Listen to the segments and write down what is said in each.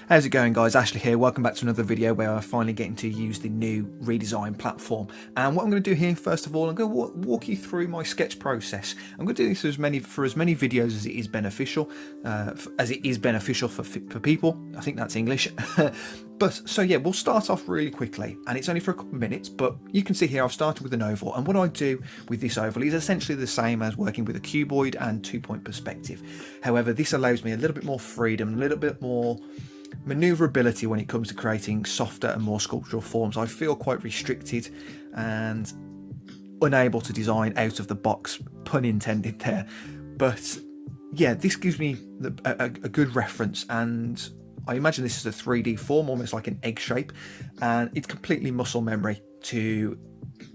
How's it going, guys? Ashley here. Welcome back to another video where I'm finally getting to use the new redesign platform. And what I'm going to do here, first of all, I'm going to walk you through my sketch process. I'm going to do this for as many videos as it is beneficial, for people. I think that's English. So yeah, we'll start off really quickly, and it's only for a couple of minutes, but you can see here I've started with an oval, and what I do with this oval is essentially the same as working with a cuboid and 2-point perspective. However, this allows me a little bit more freedom, a little bit more maneuverability when it comes to creating softer and more sculptural forms. I feel quite restricted and unable to design out of the box, pun intended there. But yeah, this gives me a good reference, and I imagine this is a 3D form, almost like an egg shape, and it's completely muscle memory to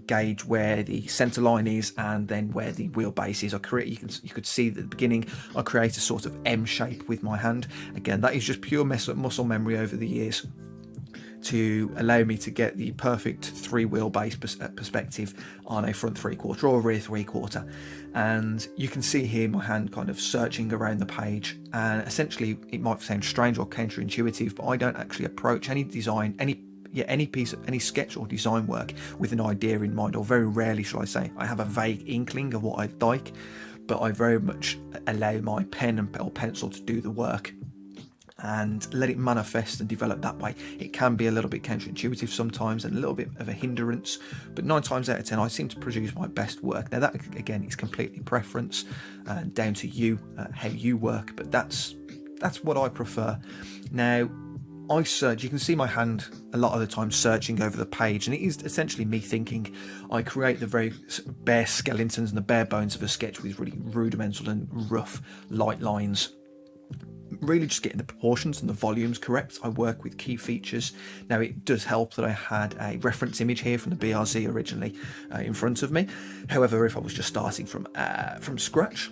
gauge where the center line is and then where the wheelbase is. You could see at the beginning I create a sort of M shape with my hand. Again, that is just pure muscle memory over the years to allow me to get the perfect 3-wheelbase perspective on a front 3/4 or a rear 3/4. And you can see here my hand kind of searching around the page, and essentially it might sound strange or counterintuitive, but I don't actually approach any design, any sketch or design work with an idea in mind, or very rarely, shall I say. I have a vague inkling of what I'd like, but I very much allow my pen or pencil to do the work and let it manifest and develop that way. It can be a little bit counterintuitive sometimes and a little bit of a hindrance, but 9 times out of 10 I seem to produce my best work. Now that again is completely preference and down to you, how you work, but that's what I prefer. Now I search, you can see my hand a lot of the time searching over the page, and it is essentially me thinking. I create the very bare skeletons and the bare bones of a sketch with really rudimental and rough light lines, really just getting the proportions and the volumes correct. I work with key features. Now it does help that I had a reference image here from the BRZ originally in front of me. However, if I was just starting from scratch,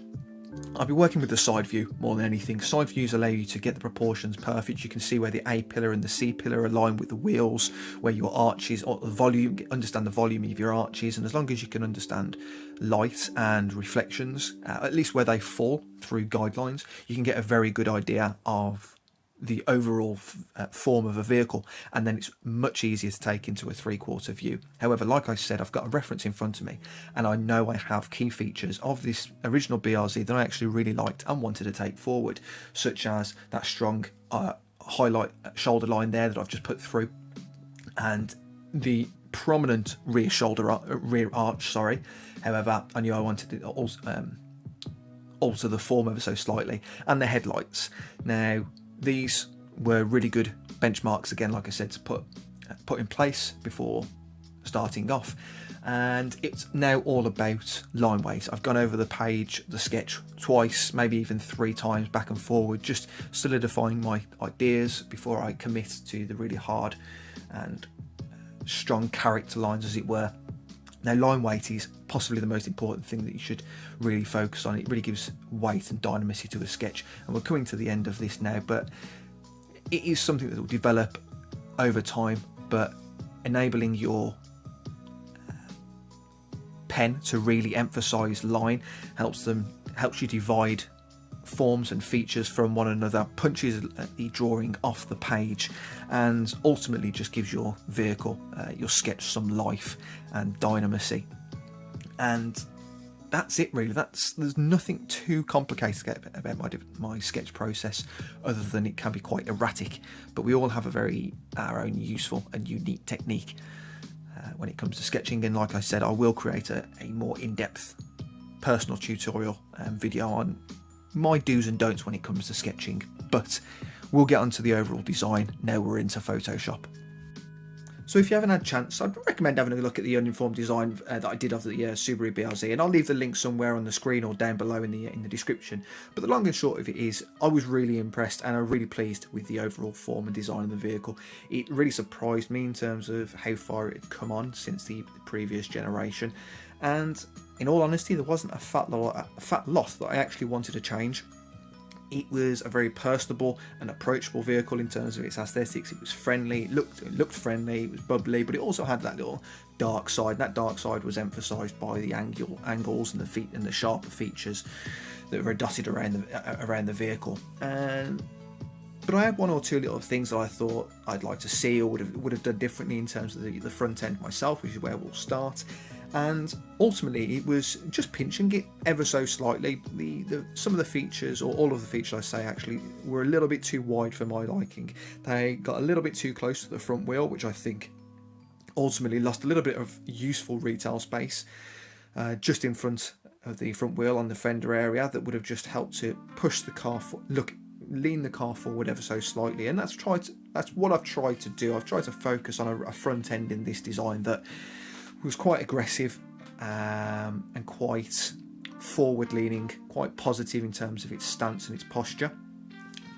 I'll be working with the side view more than anything. Side views allow you to get the proportions perfect. You can see where the A pillar and the C pillar align with the wheels, where your arches or the volume, understand the volume of your arches, and as long as you can understand light and reflections, at least where they fall through guidelines, you can get a very good idea of the overall form of a vehicle, and then it's much easier to take into a 3/4 view. However, like I said, I've got a reference in front of me, and I know I have key features of this original BRZ that I actually really liked and wanted to take forward, such as that strong highlight shoulder line there that I've just put through, and the prominent rear arch. However, I knew I wanted to also alter the form ever so slightly, and the headlights. Now these were really good benchmarks, again, like I said, to put in place before starting off. And it's now all about line weight. I've gone over the page, the sketch, twice, maybe even 3 times, back and forward, just solidifying my ideas before I commit to the really hard and strong character lines, as it were. Now, line weight is possibly the most important thing that you should really focus on. It really gives weight and dynamism to a sketch, and we're coming to the end of this now, but it is something that will develop over time. But enabling your pen to really emphasize line helps you divide forms and features from one another, punches the drawing off the page, and ultimately just gives your vehicle, your sketch, some life and dynamism. And that's it really. There's nothing too complicated about my sketch process, other than it can be quite erratic, but we all have our own useful and unique technique when it comes to sketching. And like I said, I will create a more in-depth personal tutorial video on my do's and don'ts when it comes to sketching, but we'll get onto the overall design now we're into Photoshop. So if you haven't had a chance, I'd recommend having a look at the Uninformed design that I did of the Subaru BRZ, and I'll leave the link somewhere on the screen or down below in the description. But the long and short of it is, I was really impressed and I'm really pleased with the overall form and design of the vehicle. It really surprised me in terms of how far it had come on since the previous generation, and in all honesty, there wasn't a fat loss that I actually wanted to change. It was a very personable and approachable vehicle in terms of its aesthetics. It was friendly, it looked friendly, it was bubbly, but it also had that little dark side. And that dark side was emphasised by the angles and the feet and the sharper features that were dotted around the vehicle. And But I had one or two little things that I thought I'd like to see or would have done differently in terms of the front end myself, which is where we'll start. And ultimately, it was just pinching it ever so slightly. Some of the features, or all of the features I say actually, were a little bit too wide for my liking. They got a little bit too close to the front wheel, which I think ultimately lost a little bit of useful retail space just in front of the front wheel on the fender area that would have just helped to push the car lean the car forward ever so slightly. And that's what I've tried to do. I've tried to focus on a front end in this design that was quite aggressive and quite forward leaning, quite positive in terms of its stance and its posture,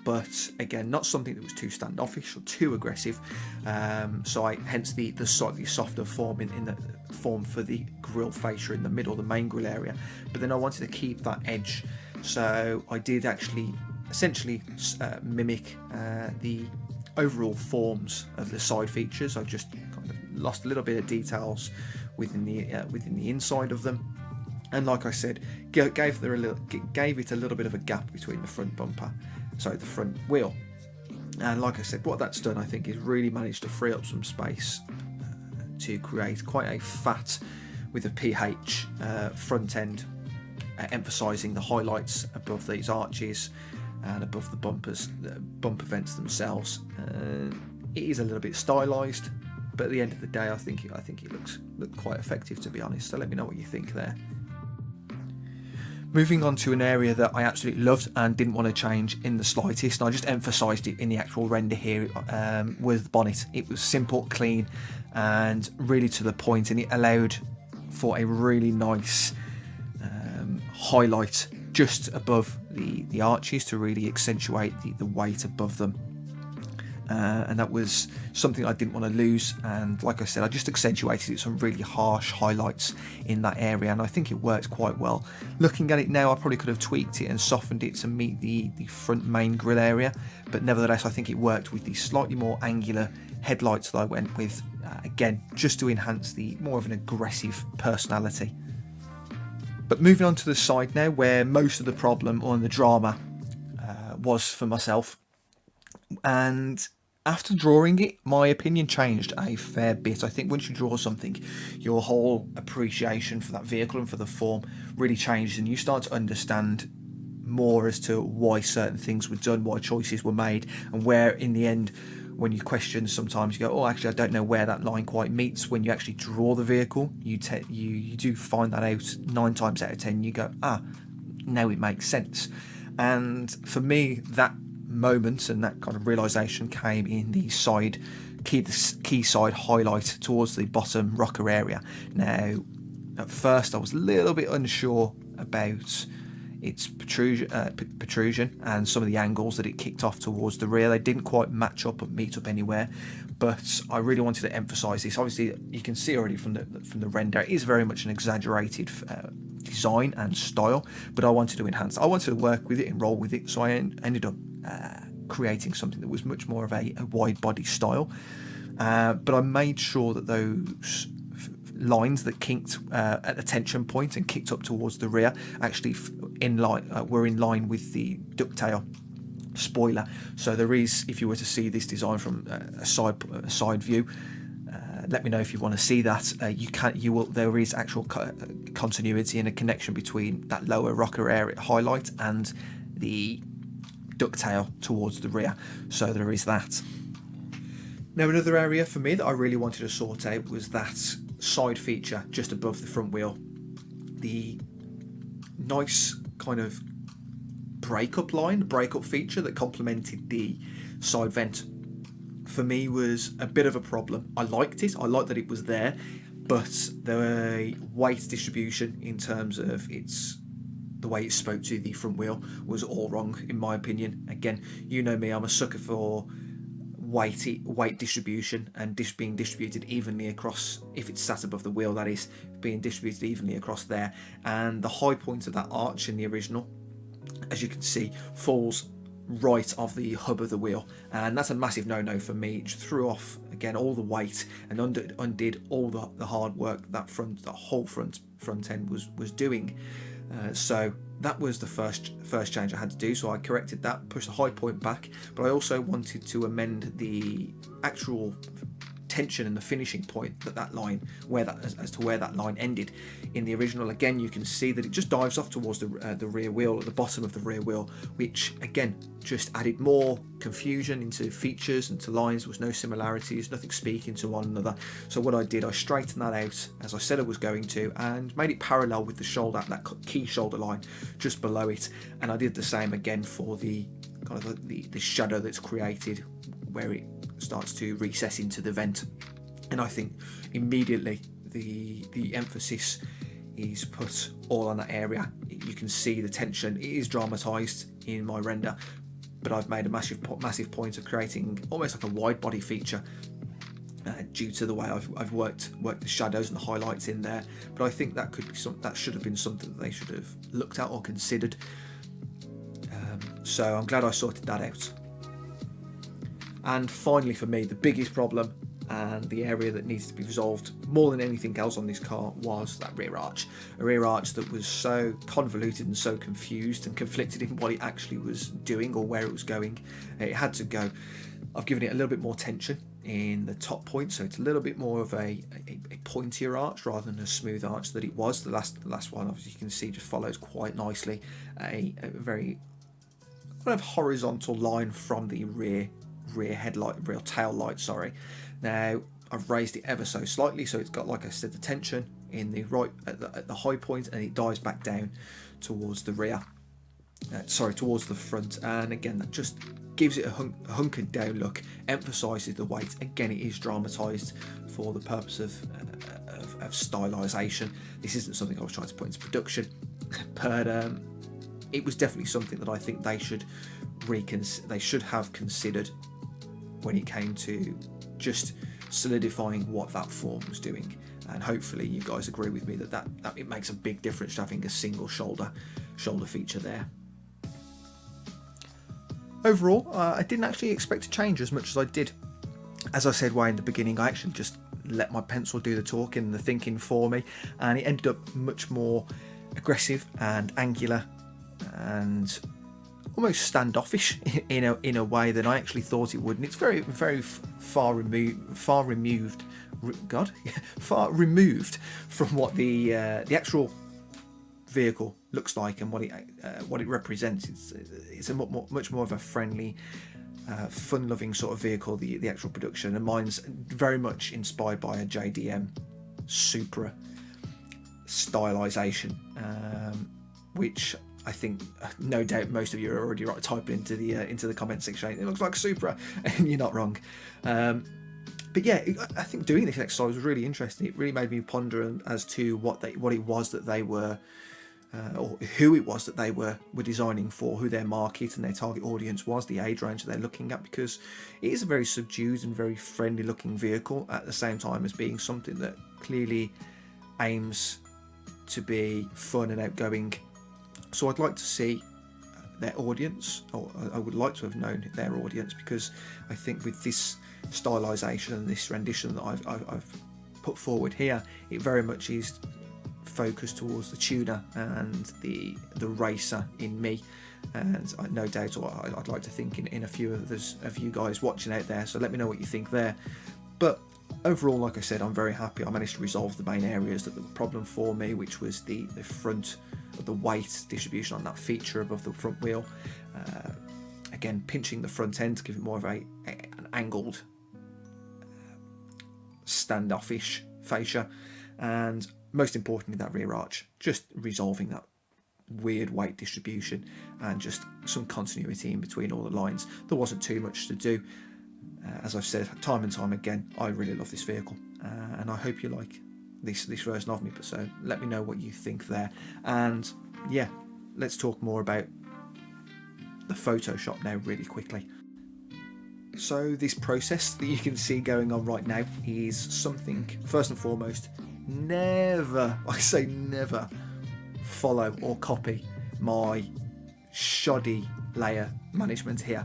but again not something that was too standoffish or too aggressive. Hence the slightly softer form in the form for the grille fascia in the middle, the main grille area. But then I wanted to keep that edge, so I did actually essentially mimic the overall forms of the side features. I just kind of lost a little bit of details within the inside of them, and like I said, gave it a little bit of a gap between the front the front wheel. And like I said, what that's done, I think, is really managed to free up some space to create quite a fat with a PH front end, emphasising the highlights above these arches and above the bumper vents themselves. It is a little bit stylised, but at the end of the day, I think it looks quite effective, to be honest. So let me know what you think there. Moving on to an area that I absolutely loved and didn't want to change in the slightest, and I just emphasised it in the actual render here, was the bonnet. It was simple, clean, and really to the point, and it allowed for a really nice highlight just above the arches to really accentuate the weight above them. And that was something I didn't want to lose, and like I said, I just accentuated it, some really harsh highlights in that area, and I think it worked quite well. Looking at it now, I probably could have tweaked it and softened it to meet the front main grille area, but nevertheless I think it worked with the slightly more angular headlights that I went with, again just to enhance the more of an aggressive personality. But moving on to the side now, where most of the problem or the drama was for myself. And after drawing it, my opinion changed a fair bit. I think once you draw something, your whole appreciation for that vehicle and for the form really changes, and you start to understand more as to why certain things were done, why choices were made, and where in the end, when you question, sometimes you go, oh, actually I don't know where that line quite meets. When you actually draw the vehicle, you do find that out 9 times out of 10. You go, now it makes sense. And for me, that moment and that kind of realization came in the key side highlight towards the bottom rocker area. Now, at first I was a little bit unsure about its protrusion and some of the angles that it kicked off towards the rear. They didn't quite match up and meet up anywhere, but I really wanted to emphasize this. Obviously you can see already from the render, it is very much an exaggerated design and style, but I wanted to enhance. I wanted to work with it and roll with it, so I ended up creating something that was much more of a wide body style, but I made sure that those lines that kinked at the tension point and kicked up towards the rear actually were in line with the ducktail spoiler. So there is, if you were to see this design from a side view, let me know if you want to see that. There is actual continuity and a connection between that lower rocker area highlight and the ducktail towards the rear, so there is that. Now, another area for me that I really wanted to sort out was that side feature just above the front wheel. The nice kind of breakup feature that complemented the side vent, for me was a bit of a problem. I liked it, I liked that it was there, but the weight distribution in terms of the way it spoke to the front wheel was all wrong, in my opinion. Again, you know me, I'm a sucker for weight distribution and being distributed evenly across, if it's sat above the wheel, that is, being distributed evenly across there. And the high point of that arch in the original, as you can see, falls right off the hub of the wheel, and that's a massive no-no for me. It threw off again all the weight and undid all the hard work that whole front end was doing. So that was the first change I had to do. So I corrected that, pushed the high point back, but I also wanted to amend the actual tension and the finishing point that line, where that as to where that line ended in the original. Again, you can see that it just dives off towards the rear wheel, at the bottom of the rear wheel, which again just added more confusion into features and to lines. There was no similarities, nothing speaking to one another. So what I did, I straightened that out as I said I was going to, and made it parallel with the shoulder, that key shoulder line just below it. And I did the same again for the kind of the shadow that's created where it starts to recess into the vent. And I think immediately the emphasis is put all on that area. You can see the tension. It is dramatized in my render, but I've made a massive point of creating almost like a wide body feature due to the way I've worked the shadows and the highlights in there. But I think that could be that should have been something that they should have looked at or considered. So I'm glad I sorted that out. And finally, for me, the biggest problem and the area that needs to be resolved more than anything else on this car was that rear arch. A rear arch that was so convoluted and so confused and conflicted in what it actually was doing or where it was going. It had to go. I've given it a little bit more tension in the top point, so it's a little bit more of a pointier arch rather than a smooth arch that it was. The last one, obviously, you can see just follows quite nicely a very kind of horizontal line from the rear tail light. Sorry. Now I've raised it ever so slightly, so it's got, like I said, the tension in the right at the high point, and it dives back down towards the rear. Towards the front, and again that just gives it a hunkered down look, emphasises the weight. Again, it is dramatized for the purpose of stylization. This isn't something I was trying to put into production, but it was definitely something that I think they should have considered when it came to just solidifying what that form was doing. And hopefully you guys agree with me that it makes a big difference to having a single shoulder feature there. Overall, I didn't actually expect to change as much as I did. As I said way in the beginning, I actually just let my pencil do the talking and the thinking for me, and it ended up much more aggressive and angular and almost standoffish in a way than I actually thought it would. And it's very, very far removed from what the actual vehicle looks like and what it represents. It's a much more of a friendly, fun-loving sort of vehicle, the actual production, and mine's very much inspired by a JDM Supra stylization, which I think no doubt most of you are already typing into the comment section. It looks like Supra, and you're not wrong. But yeah, I think doing this exercise was really interesting. It really made me ponder as to what it was that they were, or who it was that they were designing for, who their market and their target audience was, the age range that they're looking at, because it is a very subdued and very friendly looking vehicle at the same time as being something that clearly aims to be fun and outgoing. So I'd like to see their audience, or I would like to have known their audience, because I think with this stylization and this rendition that I've put forward here, it very much is focused towards the tuner and the racer in me, and no doubt, or I'd like to think in a few of you guys watching out there. So let me know what you think there. But overall, like I said, I'm very happy I managed to resolve the main areas that were the problem for me, which was the front, the weight distribution on that feature above the front wheel. Again, pinching the front end to give it more of an angled, standoffish fascia, and most importantly that rear arch, just resolving that weird weight distribution and just some continuity in between all the lines. There wasn't too much to do. As I've said time and time again, I really love this vehicle, and I hope you like this version of me. So let me know what you think there, and yeah, let's talk more about the Photoshop now really quickly. So this process that you can see going on right now is something, first and foremost, never follow or copy my shoddy layer management here.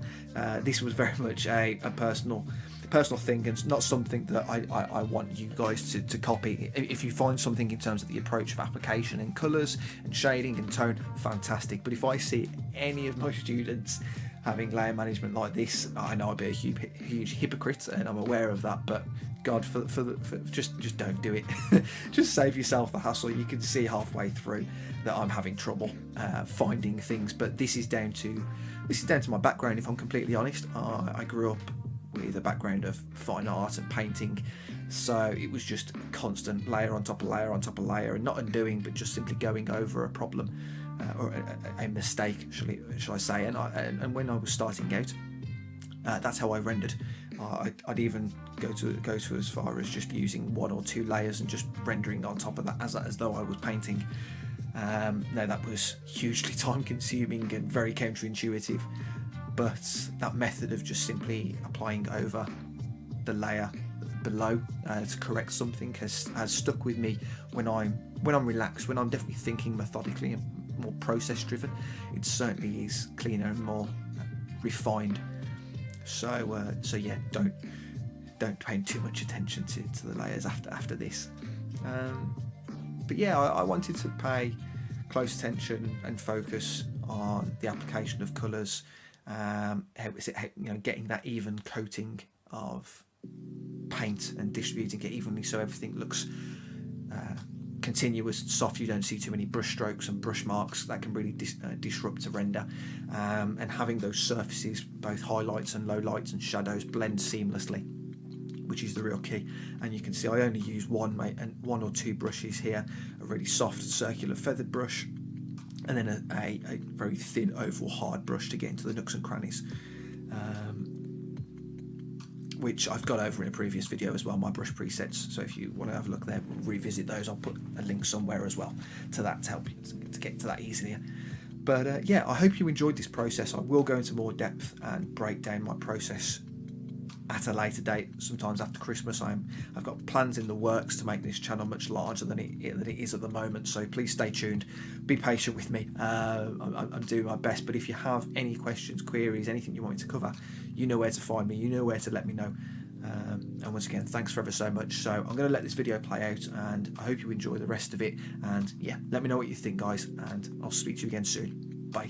This was very much a personal personal thing, and it's not something that I want you guys to copy. If you find something in terms of the approach of application and colours and shading and tone, fantastic. But if I see any of my students having layer management like this, I know I'd be a huge hypocrite, and I'm aware of that, but God, for just don't do it. Just save yourself the hassle. You can see halfway through that I'm having trouble finding things, but this is down to my background. If I'm completely honest, I grew up with a background of fine art and painting, so it was just a constant layer on top of layer on top of layer, and not undoing, but just simply going over a problem or a mistake, shall I say. And when I was starting out, that's how I rendered. I'd even go to as far as just using 1 or 2 layers and just rendering on top of that as though I was painting. Now that was hugely time consuming and very counterintuitive, but that method of just simply applying over the layer below to correct something has stuck with me when I'm relaxed, when I'm definitely thinking methodically and more process driven. It certainly is cleaner and more refined. So yeah, don't pay too much attention to the layers after this. But yeah, I wanted to pay close attention and focus on the application of colours. Getting that even coating of paint and distributing it evenly so everything looks continuous and soft. You don't see too many brush strokes and brush marks that can really disrupt a render, and having those surfaces, both highlights and lowlights and shadows, blend seamlessly, which is the real key. And you can see I only use one or two brushes here, a really soft circular feathered brush, and then a very thin oval hard brush to get into the nooks and crannies, which I've got over in a previous video as well, my brush presets. So if you want to have a look there, revisit those, I'll put a link somewhere as well to that to help you to get to that easier. But yeah, I hope you enjoyed this process. I will go into more depth and break down my process at a later date, sometimes after Christmas. I've got plans in the works to make this channel much larger than it is at the moment, so please stay tuned, be patient with me. I'm doing my best, but if you have any questions, queries, anything you want me to cover, you know where to find me, you know where to let me know. And once again, thanks for ever so much. So I'm going to let this video play out, and I hope you enjoy the rest of it. And yeah, let me know what you think, guys, and I'll speak to you again soon. Bye.